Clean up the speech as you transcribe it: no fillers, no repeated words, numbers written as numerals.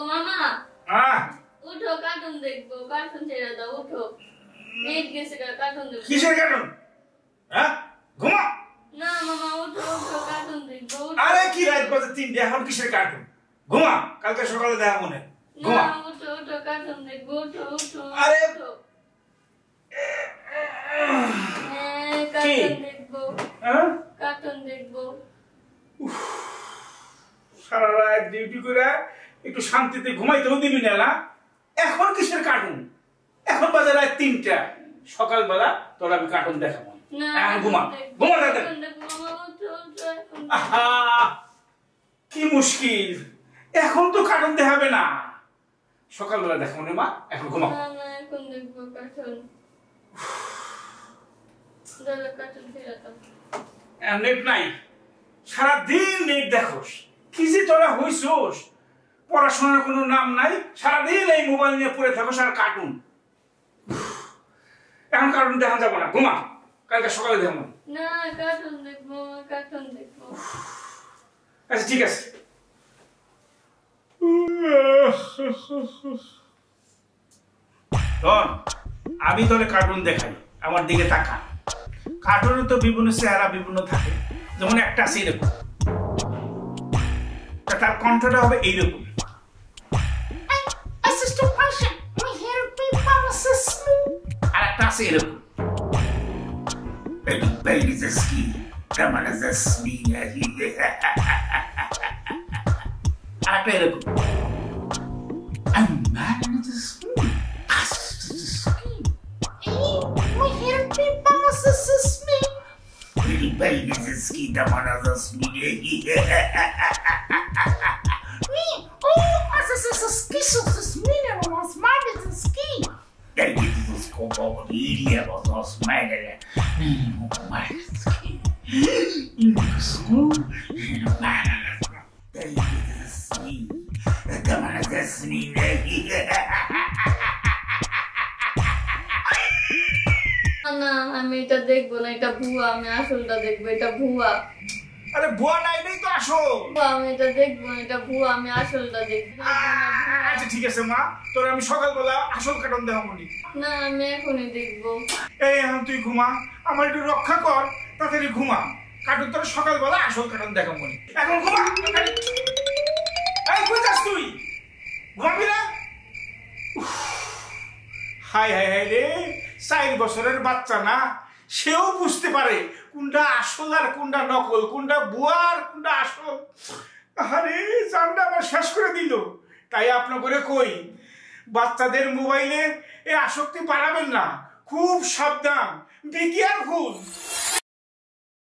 মামা উঠো কার্টুন দেখবো কার্টুন ছেড়ে দাও উঠো নেট গেছে কার্টুন দেখবো কিসের কার্টুন ঘুমা না মামা উঠো উঠো কার্টুন দেখবো আরে কি রাত বাজে 3টে এখন কিসের কার্টুন ঘুমা কালকে সকালে দেখা মনে ঘুমা উঠো উঠো কার্টুন দেখবো উঠো উঠো আরে কার্টুন দেখবো কার্টুন দেখবো সারা রাত ডিউটি করে একটু শান্তিতে ঘুমাইতেও দিবি না এখন কিসের কার্টুন এখন বাজে রাত 3টা সকালবেলা তোর আমি কার্টুন দেখাবো এখন ঘুমা ঘুমা দাদা কি মুশকিল এখন তো কার্টুন দেখাবে না সকালবেলা দেখাবো না মা এখন ঘুমা এখন দেখবো কার্টুন দাদা কার্টুন ছেড়ে দাও নেট নাই সারাদিন নেট দেখোস কি যে তোরা হইছোস পড়াশোনার কোনো নাম নাই সারাদিন এই মোবাইল নিয়ে পড়ে থাকোস আর কার্টুন এখন কার্টুন দেখা যাবো না ঘুমা কালকে সকালে দেখবো না কার্টুন দেখবো কার্টুন দেখবো আচ্ছা ঠিক আছে আমি তোরে কার্টুন দেখাই আমার দিকে তাকা কার্টুনে তো বিভিন্ন চেহারা বিভিন্ন থাকে যেমন একটা আছে এরকম তার কণ্ঠটা হবে এইরকম আর একটা আছে এরকম আর একটা এরকম না আমি এটা দেখবো না এটা ভুয়া আমি আসলটা দেখবো এটা ভুয়া আরে ভুয়া না এটাই তো আসল আমি এটা দেখবো না এটা ভুয়া আমি আসলটা দেখবো আচ্ছা ঠিক আছে মা তোর আমি সকালবেলা আসল কার্টুন দেখাবো না আমি এখনই দেখবো এই এখন তুই ঘুমা আমার একটু রক্ষা কর তাড়াতাড়ি ঘুমা কার্টুন তোর সকালবেলা আসল কার্টুন দেখাবো এখন ঘুমা এই কই যাস তুই ঘুমাবি না হাই হাই হাই রে 4 বছরের বাচ্চা না সেও বুঝতে পারে কোনটা আসল আর কোনটা নকল কোনটা ভুয়া আর কোনটা আসল আরে জানটা আমার শেষ করে দিল তাই আপনাদের কই বাচ্চাদের মোবাইলে এই আসক্তি বাড়াবেন না খুব সাবধান বি কেয়ারফুল